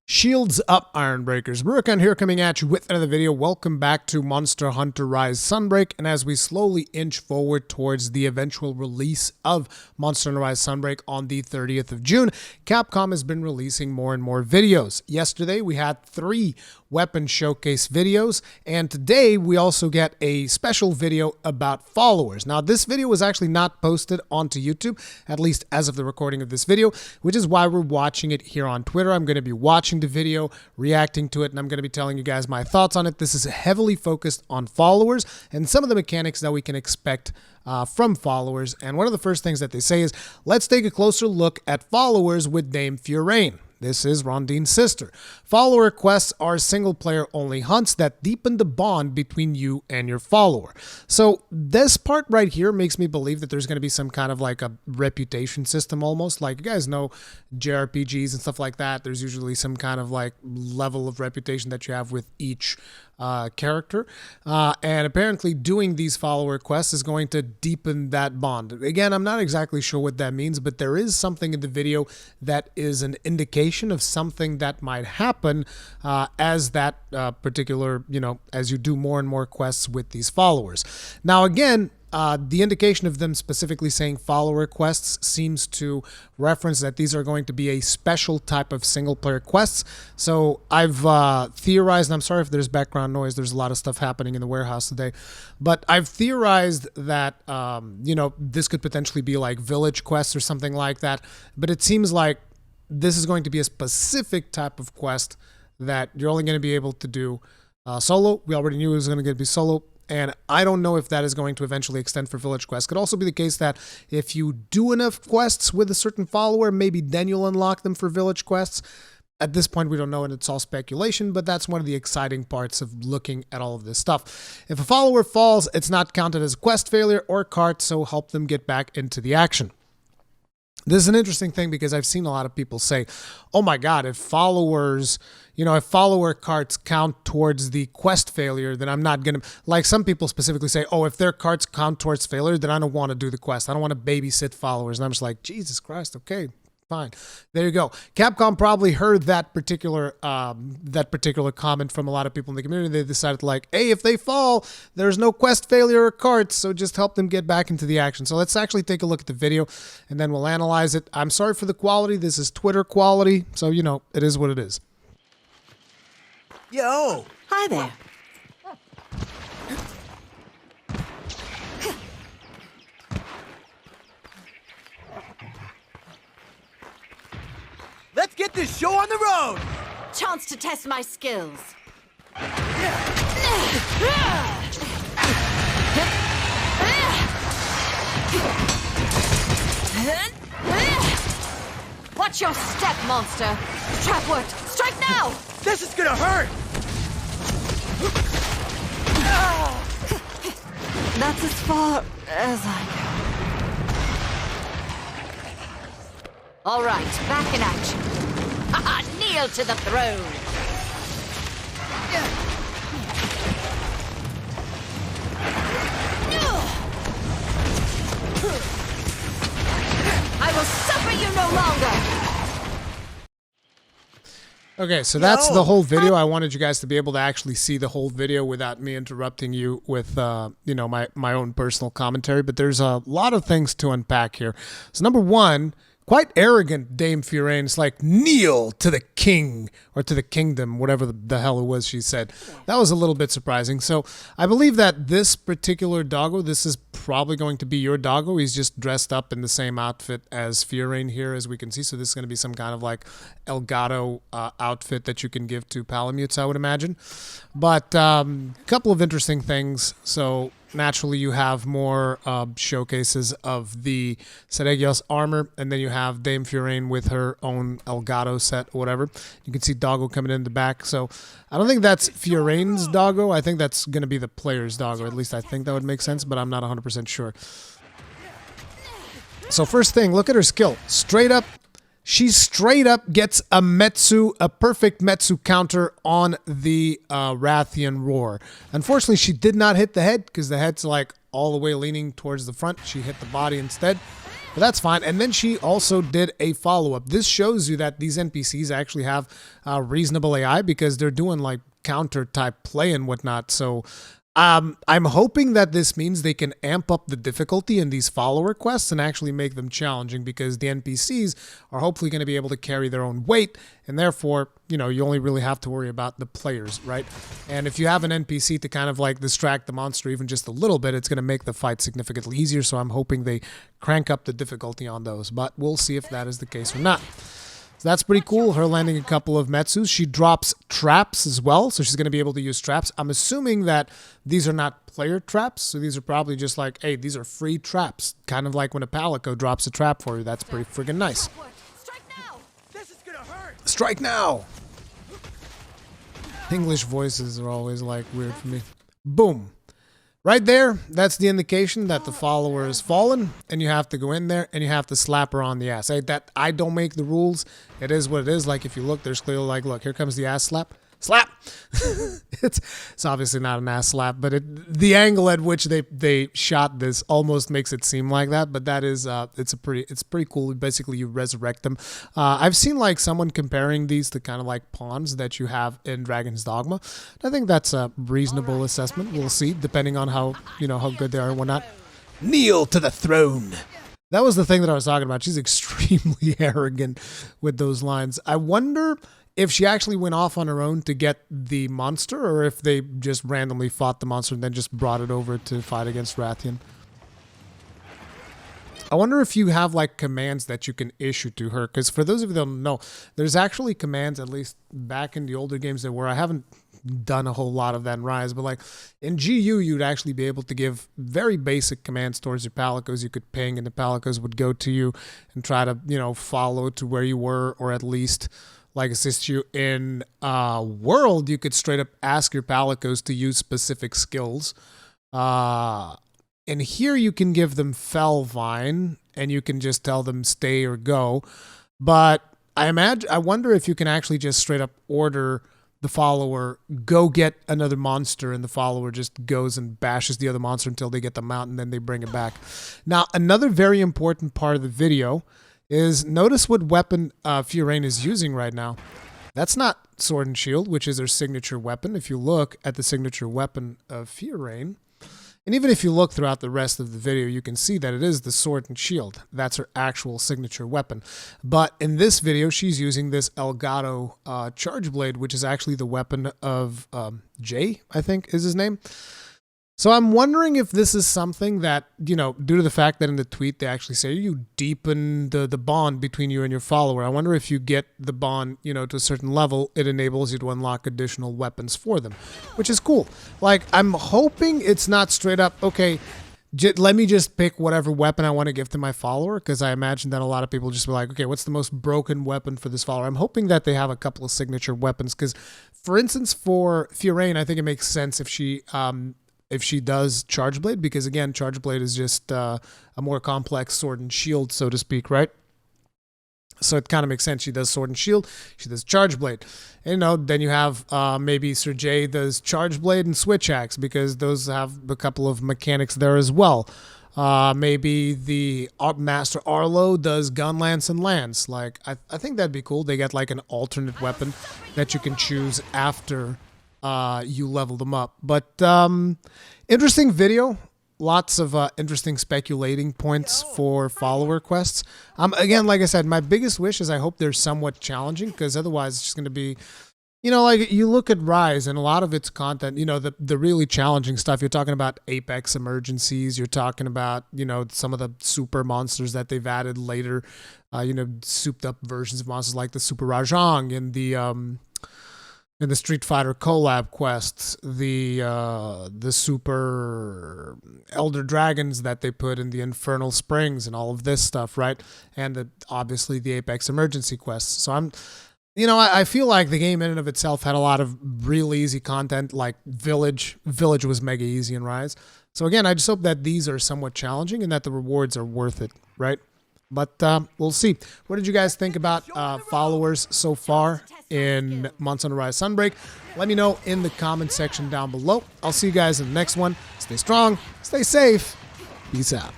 Shields up, Iron Breakers. Rurikhan here coming at you with another video. Welcome back to Monster Hunter Rise Sunbreak. And as we slowly inch forward towards the eventual release of Monster Hunter Rise Sunbreak on the 30th of June, Capcom has been releasing more and more videos. Yesterday we had 3 weapon showcase videos, and today we also get a special video about followers. Now this video was actually not posted onto YouTube, at least as of the recording of this video, which is why we're watching it here on Twitter. I'm going to be watching the video, reacting to it, and I'm going to be telling you guys my thoughts on it. This is heavily focused on followers and some of the mechanics that we can expect from followers. And one of the first things that they say is, let's take a closer look at followers with Dame Furain. This is Rondine's sister. Follower quests are single-player only hunts that deepen the bond between you and your follower. So this part right here makes me believe that there's going to be some kind of like a reputation system almost. Like you guys know JRPGs and stuff like that. There's usually some kind of like level of reputation that you have with each character. And apparently doing these follower quests is going to deepen that bond. Again, I'm not exactly sure what that means, but there is something in the video that is an indication of something that might happen as that particular, as you do more and more quests with these followers. Now, again, the indication of them specifically saying follower quests seems to reference that these are going to be a special type of single-player quests. So I've theorized, and I'm sorry if there's background noise, there's a lot of stuff happening in the warehouse today, but I've theorized that, this could potentially be like village quests or something like that, but it seems like this is going to be a specific type of quest that you're only going to be able to do solo. We already knew it was going to be solo. And I don't know if that is going to eventually extend for village quests. Could also be the case that if you do enough quests with a certain follower, maybe then you'll unlock them for village quests. At this point, we don't know, and it's all speculation, but that's one of the exciting parts of looking at all of this stuff. If a follower falls, it's not counted as a quest failure or cart, so help them get back into the action. This is an interesting thing because I've seen a lot of people say, oh my God, if followers, if follower carts count towards the quest failure, then I'm not going to, like some people specifically say, oh, if their carts count towards failure, then I don't want to do the quest. I don't want to babysit followers. And I'm just like, Jesus Christ, okay. Fine. There you go. Capcom probably heard that particular comment from a lot of people in the community. They decided like, hey, if they fall, there's no quest failure or carts, so just help them get back into the action. So let's actually take a look at the video, and then we'll analyze it. I'm sorry for the quality. This is Twitter quality, so, it is what it is. Yo! Hi there. Let's get this show on the road! Chance to test my skills. Watch your step, monster. Trap worked. Strike now! This is gonna hurt! That's as far as I go. All right, back in action. Haha, kneel to the throne. I will suffer you no longer. Okay, so that's the whole video. I wanted you guys to be able to actually see the whole video without me interrupting you with, my own personal commentary. But there's a lot of things to unpack here. So number one, quite arrogant Dame Furain. It's like, kneel to the king, or to the kingdom, whatever the hell it was she said. That was a little bit surprising. So I believe that this particular doggo, this is probably going to be your doggo. He's just dressed up in the same outfit as Furain here, as we can see. So this is going to be some kind of like Elgato outfit that you can give to Palamutes, I would imagine. But a couple of interesting things. So naturally, you have more showcases of the Seregios armor, and then you have Dame Furain with her own Elgato set or whatever. You can see Doggo coming in the back. So I don't think that's Furain's Doggo. I think that's going to be the player's Doggo. At least I think that would make sense, but I'm not 100% sure. So first thing, look at her skill. Straight up, she straight up gets a perfect Metsu counter on the Rathian Roar. Unfortunately, she did not hit the head because the head's like all the way leaning towards the front. She hit the body instead. But that's fine. And then she also did a follow-up. This shows you that these NPCs actually have reasonable AI because they're doing like counter-type play and whatnot. So I'm hoping that this means they can amp up the difficulty in these follower quests and actually make them challenging, because the NPCs are hopefully going to be able to carry their own weight, and therefore, you know, you only really have to worry about the players, right? And if you have an NPC to kind of like distract the monster even just a little bit, it's going to make the fight significantly easier, so I'm hoping they crank up the difficulty on those, but we'll see if that is the case or not. So that's pretty cool, her landing a couple of Metsus. She drops traps as well, so she's going to be able to use traps. I'm assuming that these are not player traps, so these are probably just like, hey, these are free traps. Kind of like when a Palico drops a trap for you. That's pretty friggin' nice. Strike now! This is gonna hurt! Strike now! English voices are always like weird for me. Boom. Right there, that's the indication that the follower has fallen, and you have to go in there and you have to slap her on the ass. That I don't make the rules. It is what it is. Like if you look, there's clearly like, look, here comes the ass slap. Slap! It's obviously not an ass slap, but the angle at which they shot this almost makes it seem like that. But that is it's pretty cool. Basically, you resurrect them. I've seen like someone comparing these to kind of like pawns that you have in Dragon's Dogma. I think that's a reasonable assessment. We'll see, depending on how good they are and whatnot. Kneel to the throne. That was the thing that I was talking about. She's extremely arrogant with those lines. I wonder if she actually went off on her own to get the monster, or if they just randomly fought the monster and then just brought it over to fight against Rathian. I wonder if you have like commands that you can issue to her, because for those of you that don't know, there's actually commands, at least back in the older games that were, I haven't done a whole lot of that in Rise, but like in GU you'd actually be able to give very basic commands towards your Palicos. You could ping and the Palicos would go to you and try to, you know, follow to where you were, or at least like assist you. In World, you could straight up ask your Palicos to use specific skills. And here you can give them Fellvine, and you can just tell them stay or go. But I wonder if you can actually just straight up order the follower, go get another monster, and the follower just goes and bashes the other monster until they get them out, and then they bring it back. Now, another very important part of the video is notice what weapon Fiorayne is using right now. That's not Sword and Shield, which is her signature weapon. If you look at the signature weapon of Fiorayne, and even if you look throughout the rest of the video, you can see that it is the Sword and Shield. That's her actual signature weapon. But in this video, she's using this Elgato Charge Blade, which is actually the weapon of Jay, I think is his name. So I'm wondering if this is something that, you know, due to the fact that in the tweet they actually say you deepen the bond between you and your follower. I wonder if you get the bond, you know, to a certain level, it enables you to unlock additional weapons for them, which is cool. Like, I'm hoping it's not straight up, okay, let me just pick whatever weapon I want to give to my follower, because I imagine that a lot of people just be like, okay, what's the most broken weapon for this follower? I'm hoping that they have a couple of signature weapons, because, for instance, for Fiorayne, I think it makes sense if she does Charge Blade, because again, Charge Blade is just a more complex sword and shield, so to speak, right? So it kind of makes sense. She does Sword and Shield, she does Charge Blade. And, you know, then you have maybe Sir Jay does Charge Blade and Switch Axe, because those have a couple of mechanics there as well. Maybe the Master Arlo does Gun, Lance, and Lance. Like, I think that'd be cool. They get like an alternate weapon that you can choose after you level them up. But interesting video. Lots of interesting speculating points for follower quests. Again, like I said, my biggest wish is I hope they're somewhat challenging, because otherwise it's just going to be, you know, like you look at Rise and a lot of its content, you know, the really challenging stuff, you're talking about Apex emergencies, you're talking about, you know, some of the super monsters that they've added later, you know, souped up versions of monsters like the Super Rajang and the Street Fighter collab quests, the super Elder Dragons that they put in the Infernal Springs and all of this stuff, right? And obviously the Apex emergency quests. So you know, I feel like the game in and of itself had a lot of real easy content, like Village. Village was mega easy in Rise. So again, I just hope that these are somewhat challenging and that the rewards are worth it, right? But we'll see. What did you guys think about followers so far in Monster Hunter Rise Sunbreak? Let me know in the comment section down below. I'll see you guys in the next one. Stay strong, stay safe, peace out.